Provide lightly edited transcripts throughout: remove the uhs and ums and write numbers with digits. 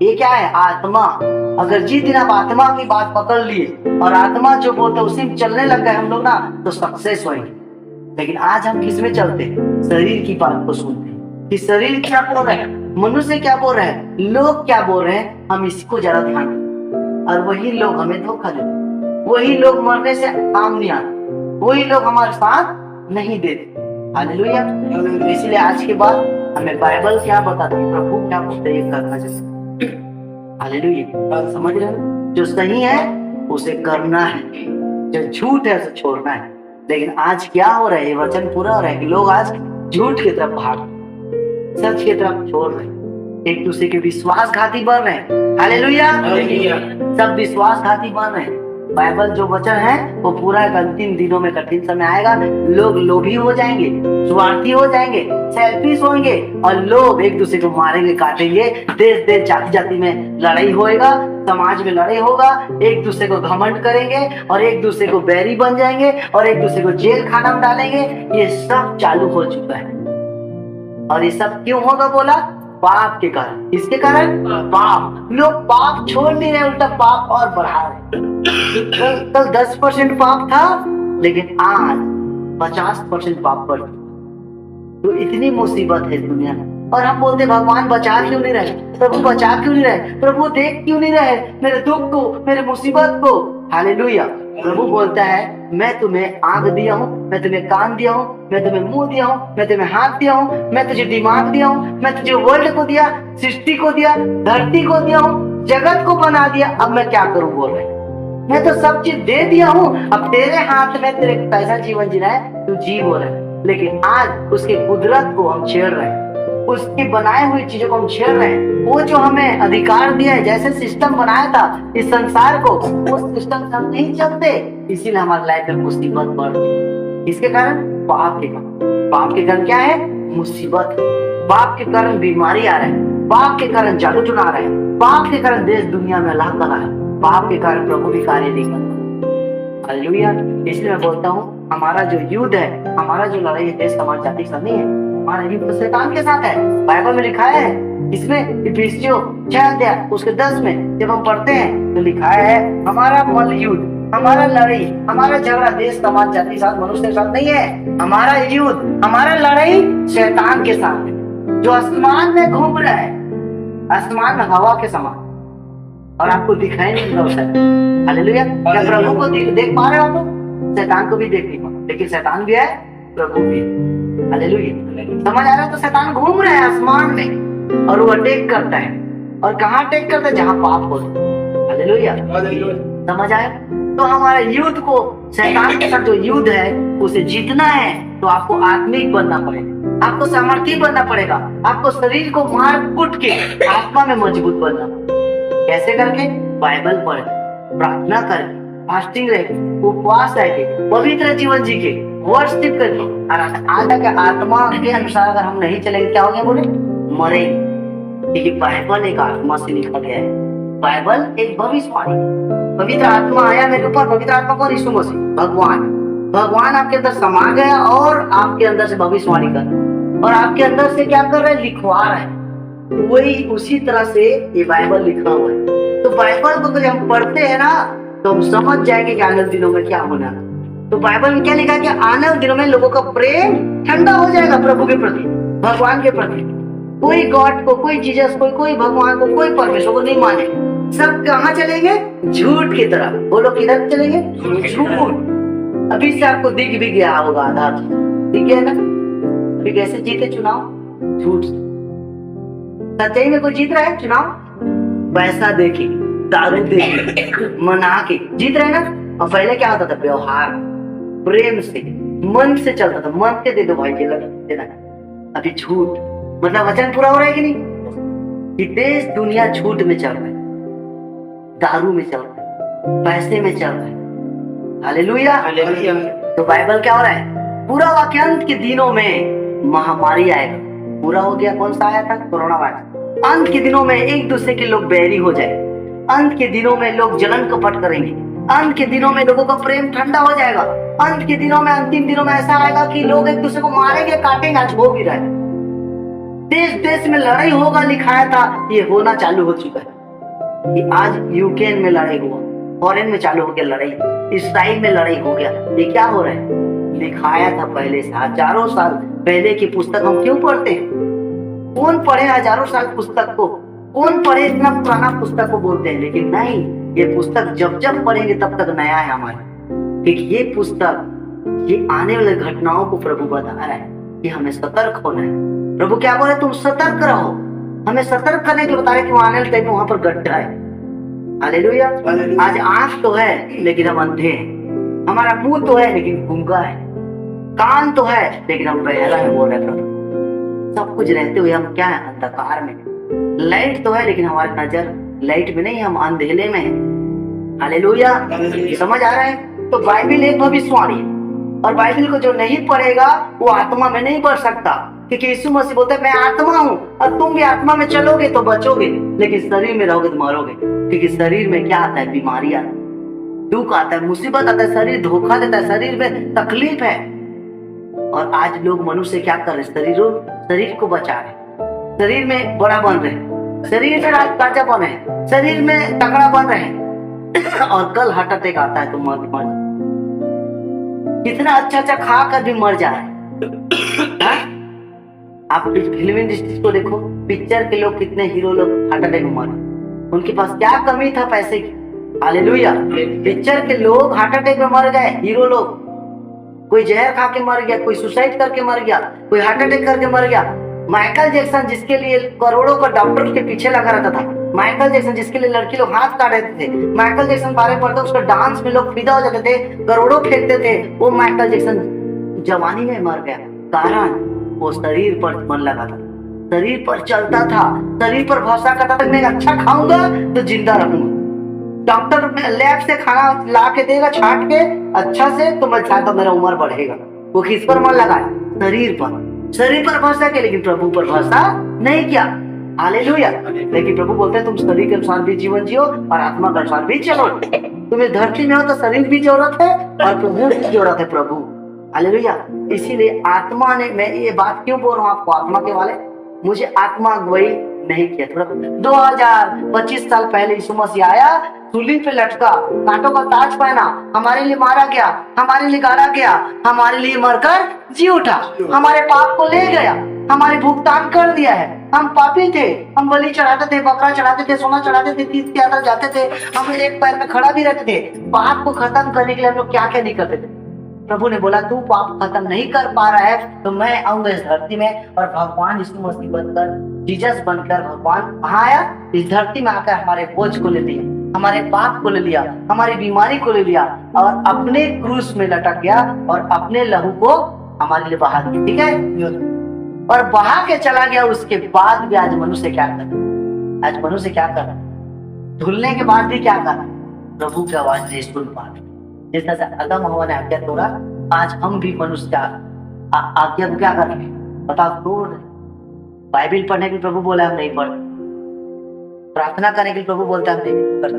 ये क्या है? आत्मा। अगर जिस दिन आप आत्मा की बात पकड़ लिए और आत्मा जो बोलते उसी में चलने लग गए हम लोग ना, तो सक्सेस होंगे। लेकिन आज हम किस में चलते हैं? शरीर की बात को सुनते हैं कि शरीर क्या बोल रहे हैं, मनुष्य क्या बोल रहे हैं, लोग क्या बोल रहे हैं, हम इसको जरा ध्यान दें। और वही लोग हमें धोखा देते, वही लोग मरने से काम नहीं आते, वही लोग हमारे साथ नहीं देते। हालेलुया। इसलिए आज के बाद हमें बाइबल क्या बताती है, प्रभु क्या बोलते हैं, ये करना चाहिए। हालेलुया। समझ रहे हो? जो सही है उसे करना है, जो झूठ है उसे छोड़ना है। लेकिन आज क्या हो रहा है, ये वचन पूरा हो रहा है कि लोग आज झूठ की तरफ भाग, सच की तरफ छोड़ रहे हैं, एक दूसरे के विश्वासघाती बन रहे हैं। हालेलुया। सब विश्वासघाती बन रहे हैं। बाइबल जो वचन है वो पूरा अंतिम दिनों में कठिन समय आएगा। लोग लोभी हो जाएंगे, स्वार्थी हो जाएंगे, सेल्फिश होंगे और लोग एक दूसरे को मारेंगे, काटेंगे। देश देश जाति जाति में लड़ाई होएगा, समाज में लड़ाई होगा, एक दूसरे को घमंड करेंगे और एक दूसरे को बैरी बन जाएंगे और एक दूसरे को जेल खाना में डालेंगे। ये सब चालू हो चुका है। और ये सब क्यों होगा बोला? पाप के कारण। किसके कारण? पाप। लोग पाप छोड़ नहीं रहे, उल्टा पाप और बढ़ा रहे। कल 10% पाप था, लेकिन आज 50% पाप बढ़ गया। तो इतनी मुसीबत है दुनिया में, और हम बोलते भगवान बचा क्यों नहीं रहे, प्रभु बचा क्यों नहीं रहे, प्रभु देख क्यों नहीं रहे मेरे दुख को, मेरे मुसीबत को। हालेलुया। प्रभु बोलता है मैं तुम्हें आंख दिया हूँ, मैं तुम्हें कान दिया हूँ, मैं तुम्हें मुंह दिया हूँ, मैं तुम्हें हाथ दिया हूँ, मैं तुझे दिमाग दिया हूँ, मैं तुझे वर्ल्ड को दिया, सृष्टि को दिया, धरती को दिया हूँ, जगत को बना दिया। अब मैं क्या करूँ बोल रहे, मैं तो सब चीज दे दिया हूँ, अब तेरे हाथ में तेरे कैसा जीवन जीना है तू जी बोल रहे। लेकिन आज उसके कुदरत को हम छेड़ रहे हैं, उसकी बनाई हुई चीजों को हम छेड़ रहे हैं। वो जो हमें अधिकार दिया है, जैसे सिस्टम बनाया था इस संसार को, उस सिस्टम से हम नहीं चलते, इसीलिए हमारी लाइफ में मुसीबत बढ़ गई। इसके कारण पाप के कारण। पाप के कारण क्या है? मुसीबत। पाप के कारण बीमारी आ रहा है, पाप के कारण जादू टोना आ रहा है, पाप के कारण देश दुनिया में अल्लाह तआला है, पाप के कारण प्रभु भी कार्य नहीं करता। हालेलुया। इसलिए मैं बोलता हूँ हमारा जो युद्ध है, हमारा जो लड़ाई है देश समाज जाति का नहीं है, हमारा युद्ध शैतान के साथ है। बाइबल में लिखा है, इसमें इफिसियों 6 अध्याय उसके 10 में जब हम पढ़ते हैं तो लिखा है हमारा मल युद्ध, हमारा लड़ाई, हमारा झगड़ा देश समाज जाति के साथ, मनुष्य के साथ नहीं है। हमारा युद्ध, हमारा लड़ाई शैतान के साथ है, जो आसमान में घूम रहा है, आसमान में हवा के समान, और आपको दिखाई नहीं दे रहा है। हालेलुया। क्या प्रभु को देख पा रहे हो आप? शैतान को भी देख नहीं पा, लेकिन शैतान भी है, प्रभु भी है। हालेलुया। समझ आ रहा है? तो शैतान घूम रहा है आसमान में और वो अटैक करता है। और कहाँ अटैक करता है? जहाँ पाप होता है। हालेलुया। समझ आया? तो हमारा युद्ध को, शैतान के साथ जो युद्ध है उसे जीतना है तो आपको आत्मिक बनना पड़ेगा, आपको सामर्थ्य बनना पड़ेगा, आपको शरीर को मार कूट के आत्मा में मजबूत बनना। कैसे करके? बाइबल पढ़, प्रार्थना करके, फास्टिंग रह के, उपवास रह के, पवित्र जीवन जी के, वर्शिप करके, और आज के आत्मा के अनुसार अगर हम नहीं चलेंगे क्या हो गया बोले? मरेंगे। क्योंकि बाइबल एक आत्मा से लिखा गया है, बाइबल एक भविष्यवाणी। पवित्र आत्मा आया मेरे ऊपर, पवित्र आत्मा कौन? यीशु मसीह, भगवान। भगवान आपके अंदर समा गया और आपके अंदर से भविष्यवाणी कर, और आपके अंदर से क्या कर रहा है? लिखवा रहा है। वही उसी तरह से ये बाइबल लिखा हुआ है। तो बाइबल को तो जब हम पढ़ते हैं ना तो हम समझ जाएंगे कि आने वाले दिनों में क्या होना है। तो बाइबल में क्या लिखा है कि आने वाले दिनों में लोगों का प्रेम ठंडा हो जाएगा प्रभु के प्रति, भगवान के प्रति। कोई गॉड को, कोई जीसस को, कोई भगवान को, कोई परमेश्वर को नहीं माने। सब कहाँ चलेंगे? झूठ की तरफ। बोलो किधर चलेंगे? झूठ। अभी से आपको दिख भी गया होगा आधा, दिख गया ना? अभी कैसे जीते चुनाव? झूठ। सच्चाई में कोई जीत रहा है चुनाव? पैसा देके, दारू देके, मना के जीत रहे ना। और पहले क्या होता था? व्यवहार, प्रेम से, मन से चलता था। मन के दे दो भाई, देना। अभी झूठ। मतलब वचन पूरा हो रहा है कि नहीं? कि देश दुनिया झूठ में चल रहा है, दारू में चल रहा है, पैसे में चल रहा है। हालेलुया। तो बाइबल क्या हो रहा है? पूरा वाक्यांत के दिनों में महामारी आएगा। पूरा हो गया। कौन सा आया था? Corona virus. अंत के दिनों में एक दूसरे के लोग बैरी हो जाए, अंत के दिनों में लोग जलन कपट करेंगे, अंत के दिनों में लोगों का प्रेम ठंडा हो जाएगा, अंत के दिनों में, अंतिम दिनों में ऐसा आएगा कि लोग एक दूसरे को मारेंगे, काटेंगे। आज हो भी रहा है। देश देश में लड़ाई होगा लिखाया था, ये होना चालू हो चुका है कि आज यूक्रेन में लड़ाई हुआ, फॉरेन में चालू हो गया लड़ाई, इसराइल में लड़ाई हो गया। ये क्या हो रहा है? लिखाया था पहले से, हजारों साल पहले की पुस्तक हम क्यों पढ़ते हैं? कौन पढ़े हजारों साल पुस्तक को? कौन पढ़े इतना पुराना पुस्तक को बोलते हैं? लेकिन नहीं, ये पुस्तक जब जब पढ़ेंगे तब तक नया है हमारे, क्योंकि ये पुस्तक ये आने वाले घटनाओं को प्रभु बता रहा है कि हमें सतर्क होना है। प्रभु क्या बोल रहे? तुम सतर्क रहो। हमें सतर्क करने के लिए बता रहे कि आने वाले टाइम में वहां पर गड्ढा है। हालेलुया। आज आंख तो है लेकिन हम अंधे हैं, हमारा मुंह तो है लेकिन गूंगा है, कान तो है लेकिन हम बहरा है, बोल रहे प्रभु। सब कुछ रहते हुए हम क्या है? अंधकार में। लाइट तो है लेकिन हमारी नजर लाइट में नहीं, हम अंधेले में हैं। हालेलुया। समझ आ रहा है? तो बाइबिल एक भविष्यवाणी है, और बाइबिल को जो नहीं पढ़ेगा वो आत्मा में नहीं बढ़ सकता, क्योंकि यीशु मसीह बोलते हैं मैं आत्मा हूँ, और तुम भी आत्मा में चलोगे तो बचोगे, लेकिन शरीर में रहोगे तो मरोगे। क्योंकि शरीर में क्या आता है? बीमारी आता है, दुख आता है, मुसीबत आता है, शरीर धोखा देता है, शरीर में तकलीफ है। और आज लोग मनुष्य क्या कर रहे? शरीर को बचा रहे, शरीर में बड़ा बन रहे, शरीर में ताजा बन रहे, शरीर में तगड़ा बन रहे, और कल हार्ट अटैक आता है तो मर कितना अच्छा खा कर भी मर जा रहा है। आप फिल्म इंडस्ट्री को देखो, पिक्चर के लोग कितने हीरो लोग हार्ट अटैक में मरे, उनके पास क्या कमी था? पैसे की। हालेलुया। पिक्चर के लोग हार्ट अटैक में मर गए, हीरो लोग। कोई जहर खा के मर गया, कोई सुसाइड करके मर गया, कोई हार्ट अटैक करके मर गया। माइकल जैक्सन जिसके लिए करोड़ों का डॉक्टर के पीछे लगा रहता था, माइकल जैक्सन जिसके लिए लड़की लोग हाथ काट देते थे, माइकल जैक्सन बारे में पढ़ते उसका डांस में लोग फिदा हो जाते थे, करोड़ों फेंकते थे, वो माइकल जैक्सन जवानी में मर गया। कारण वो शरीर पर मन लगा था, शरीर पर चलता था, शरीर पर भरोसा करता था। मैं अच्छा खाऊंगा तो जिंदा रहूंगा, डॉक्टर लैब से खाना ला के देगा छाट के अच्छा से, तो मैं चाहता मेरा उम्र बढ़ेगा। वो किस पर मन लगाए? शरीर पर भरोसा किया, लेकिन प्रभु पर भरोसा नहीं किया। हालेलुया। लेकिन प्रभु बोलते हैं तुम शरीर के अनुसार भी जीवन जियो और आत्मा के अनुसार भी चलो। तुम्हें धरती में हो तो शरीर भी जरूरत है और प्रभु की जरूरत है। प्रभु हालेलुया। इसीलिए आत्मा ने, मैं ये बात क्यों बोल रहा हूँ आपको आत्मा के वाले? मुझे आत्मा अगुवाई नहीं किया। 2025 साल पहले यीशु मसीह आया, सूली पे लटका, कांटों का ताज पहना, हमारे लिए मारा गया, हमारे लिए गाड़ा गया, हमारे लिए मरकर जी उठा, हमारे पाप को ले गया, हमारे भुगतान कर दिया है। हम पापी थे, हम बलि चढ़ाते थे, बकरा चढ़ाते थे, सोना चढ़ाते थे, तीर्थ यात्रा जाते थे, हम एक पैर में खड़ा भी रहते थे। पाप को खत्म करने के लिए हम लोग क्या क्या नहीं करते थे। प्रभु ने बोला तू पाप खत्म नहीं कर पा रहा है तो मैं आऊंगा इस धरती में, और भगवान यीशु मसीह बनकर, जीसस बनकर भगवान आया इस धरती में, आकर हमारे बोझ को ले लिया, हमारे पाप को ले लिया, हमारी बीमारी को ले लिया, और अपने क्रूस में लटक गया और अपने लहू को हमारे लिए बहा दिया। ठीक है, और बहा के चला गया। उसके बाद भी आज मनुष्य क्या कर, आज मनुष्य क्या कर, धुलने के बाद भी क्या कर, प्रभु की आवाज नहीं सुन पा रहे। जिस तरह से आदम हवा ने आज्ञा तोड़ा, आज हम भी मनुष्य आज्ञा को क्या कर रहे हैं? बताओ, तोड़। बाइबिल पढ़ने के लिए प्रभु बोला हम नहीं पढ़ते, प्रार्थना करने के लिए प्रभु बोलता हम नहीं करते,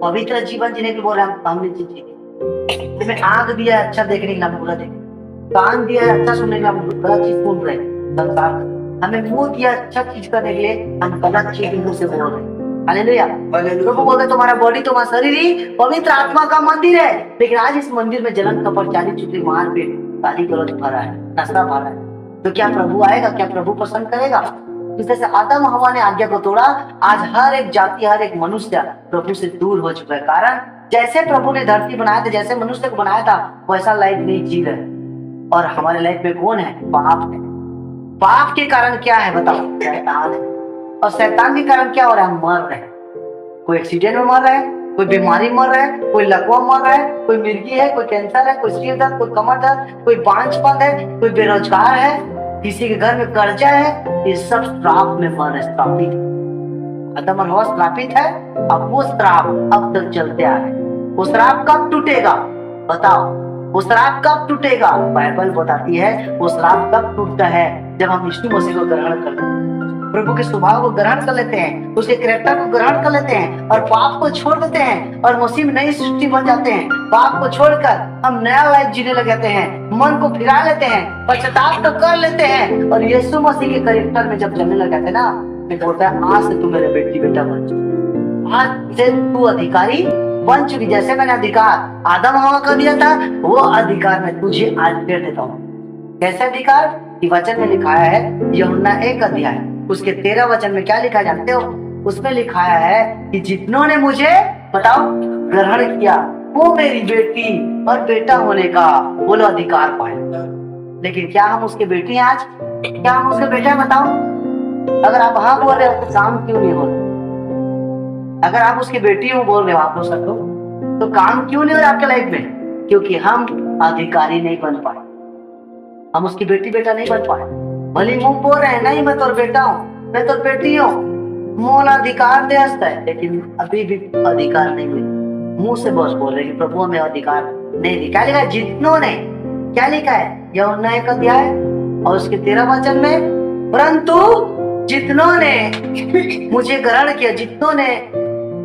पवित्र जीवन जीने के लिए बोल रहे हम नहीं जीते। हमें आंख दिया अच्छा देखने के लिए, हम बुरा देख, कान दिया अच्छा सुनने के लिए, हम गलत चीज सुन रहे संसार। हमें मुंह दिया अच्छा चीज करने के लिए, हम गलत चीज मुंह से बोल रहे हैं। हालेलुया। प्रभु बोलते तुम्हारा बॉडी, तुम्हारा शरीर ही पवित्र आत्मा का मंदिर है, लेकिन आज इस मंदिर में जलन, कपट, चाली चुगली, मारपीट, गाली गलौज भरा है, नशा भरा है। तो क्या प्रभु आएगा? क्या प्रभु पसंद करेगा? जिस तरह से आदम हवा ने आज्ञा को तोड़ा, आज हर एक जाति, हर एक मनुष्य प्रभु से दूर हो चुका है। कारण जैसे प्रभु ने धरती बनाया था, जैसे मनुष्य को बनाया था, वैसा लाइफ नहीं जी रहे। और हमारे लाइफ में कौन है? पाप है। पाप के कारण क्या है बताओ? शैतान है। और शैतान के कारण क्या हो रहा है? हम मर रहे हैं। कोई एक्सीडेंट में मर रहा है, कोई बीमारी मर रहा है, कोई लकवा मर रहा है, कोई मिर्गी है, कोई कैंसर है, कोई सिर दर्द, कोई कमर दर्द, कोई बांझपन है, कोई बेरोजगार है, किसी के घर में कर्जा है। ये सब श्राप में मर रहे, श्रापित। आदम और हवा श्रापित है। अब वो श्राप अब तक चलते आ रहे। वो श्राप कब टूटेगा बताओ? वो श्राप कब टूटेगा? बाइबल बताती है वो श्राप कब टूटता है, जब हम यीशु मसीह को ग्रहण करते हैं। प्रभु के स्वभाव को ग्रहण कर लेते हैं, उसके कैरेक्टर को ग्रहण कर लेते हैं और पाप को छोड़ देते हैं और मसीह में नई सृष्टि बन जाते हैं। पाप को छोड़कर हम नया लाइफ जीने लग जाते हैं, मन को फिरा लेते हैं, पश्चाताप तो कर लेते हैं और यीशु मसीह के कैरेक्टर में जब चलने लग जाते हैं ना, मैं बोलता है आज से तू मेरे बेटी बेटा बन चुका, आज से तू अधिकारी बन चुकी। जैसे मैंने अधिकार आदम हवा को दिया था, वो अधिकार मैं तुझे आज दे देता हूँ। कैसे अधिकार? कि वचन में लिखाया है, यूहन्ना 1 अध्याय उसके 13 वचन में क्या लिखा जानते हो? उसमें लिखाया है कि जितनों ने मुझे बताओ ग्रहण किया वो मेरी बेटी और बेटा होने का बोलो अधिकार पाए। लेकिन क्या हम उसके बेटी हैं आज? क्या हम उसके बेटे हैं? बताओ। अगर आप हाँ बोल रहे हो तो काम क्यों नहीं हो रहा? अगर आप उसकी बेटी हो बोल रहे हो आप लोग सब तो काम क्यों नहीं हो रहा आपके लाइफ में? क्योंकि हम अधिकारी नहीं बन पाए, हम उसकी बेटी बेटा नहीं बन पाए। भले मुंह बोल रहे हैं नहीं मैं तो बेटा हूँ, मैं तो बेटी हूँ, मोल अधिकार दे हंसता है, लेकिन अभी भी अधिकार नहीं मिले। मुंह से बस बोल रहे कि प्रभु हमें अधिकार नहीं दी। क्या लिखा है? जितनों ने, क्या लिखा है? यूहन्ना 1 अध्याय और उसके 13 वचन में, परंतु जितनों ने मुझे ग्रहण किया, जितनों ने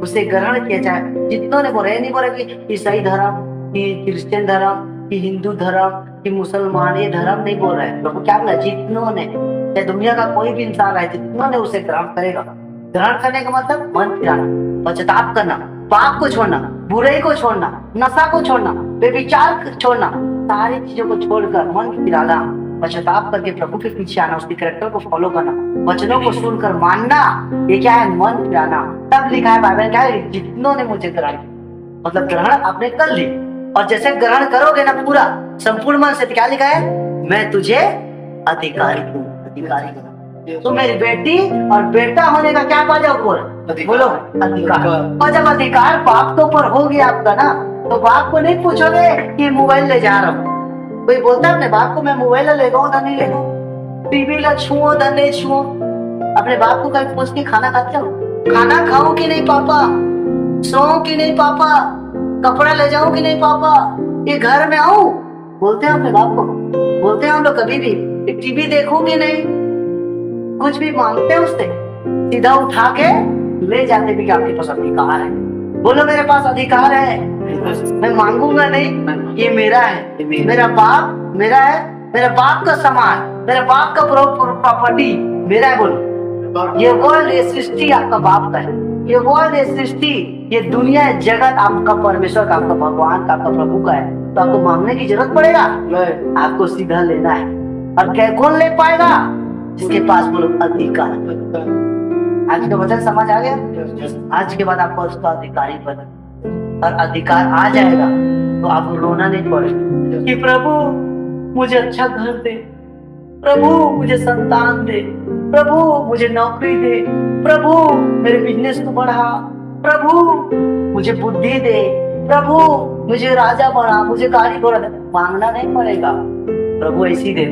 उसे ग्रहण किया, चाहे जितनों ने बोले, नहीं बोला कि ईसाई धर्म, कि क्रिश्चियन धर्म, कि हिंदू धर्म, कि मुसलमान, ये धर्म नहीं बोल रहा है। प्रभु क्या बोला? जितनों ने, चाहे दुनिया का कोई भी इंसान है, जितनों ने उसे ग्रहण करेगा। ग्रहण करने का मतलब मन फिराना, पश्चाताप करना, पाप को छोड़ना, बुराई को छोड़ना, नशा को छोड़ना, बेविचार छोड़ना, सारी चीजों को छोड़कर मन फिराना, पश्चाताप करके प्रभु के पीछे आना, उसके कैरेक्टर को फॉलो करना, वचनों को सुनकर मानना, ये क्या है? मन फिराना। तब लिखा है बाइबल क्या है? जितनों ने मुझे ग्रहण किया, मतलब ग्रहण आपने कर ली। और जैसे ग्रहण करोगे ना पूरा संपूर्ण मन से, क्या लिखा है? मैं तुझे अधिकारी हूँ, अधिकारी हूँ। तो मेरी बेटी और बेटा होने का क्या बात है? बोलो अधिकार। और जब अधिकार बाप के ऊपर हो गया आपका ना, तो बाप को नहीं पूछोगे कि मोबाइल ले जा रहा हूँ। कोई बोलता है अपने बाप को मैं मोबाइल ले गो उधर नहीं ले गो, टीवी ला छुओ उधर नहीं छुओ। अपने बाप को कभी पूछ के खाना खाते हो? खाना खाओ कि नहीं पापा? सो कि नहीं पापा? कपड़ा ले जाऊं कि नहीं पापा? ये घर में आऊं? बोलते हैं अपने बाप को? बोलते हैं हम लोग कभी भी? टीवी देखूं कि नहीं? कुछ भी मांगते हैं उससे सीधा उठा के ले जाते भी कि आपके पास अधिकार है। बोलो मेरे पास अधिकार है, मैं मांगूंगा नहीं, ये मेरा है, मेरा बाप मेरा है, मेरा बाप का सामान, मेरा बाप का प्रॉपर्टी मेरा है। बोलो ये वर्ल्ड, ये सृष्टि आपका बाप का है, ये वर्ल्ड, ये सृष्टि, ये दुनिया, ये जगत आपका परमेश्वर का, आपका भगवान का, आपका प्रभु का है। तो आपको मांगने की जरूरत पड़ेगा? आपको सीधा लेना है। और क्या कौन ले पाएगा? जिसके पास बोलो अधिकार। आज का वचन समझ आ गया? आज के बाद आपको उसका अधिकारी बना और अधिकार आ जाएगा तो आप रोना नहीं पड़ेगा कि प्रभु मुझे अच्छा घर दे, प्रभु मुझे संतान दे, प्रभु मुझे नौकरी दे, प्रभु मेरे बिजनेस को बढ़ा, प्रभु मुझे बुद्धि दे, प्रभु मुझे राजा बना, मुझे गाड़ी घोड़ा दे। मांगना नहीं पड़ेगा, प्रभु ऐसी दे।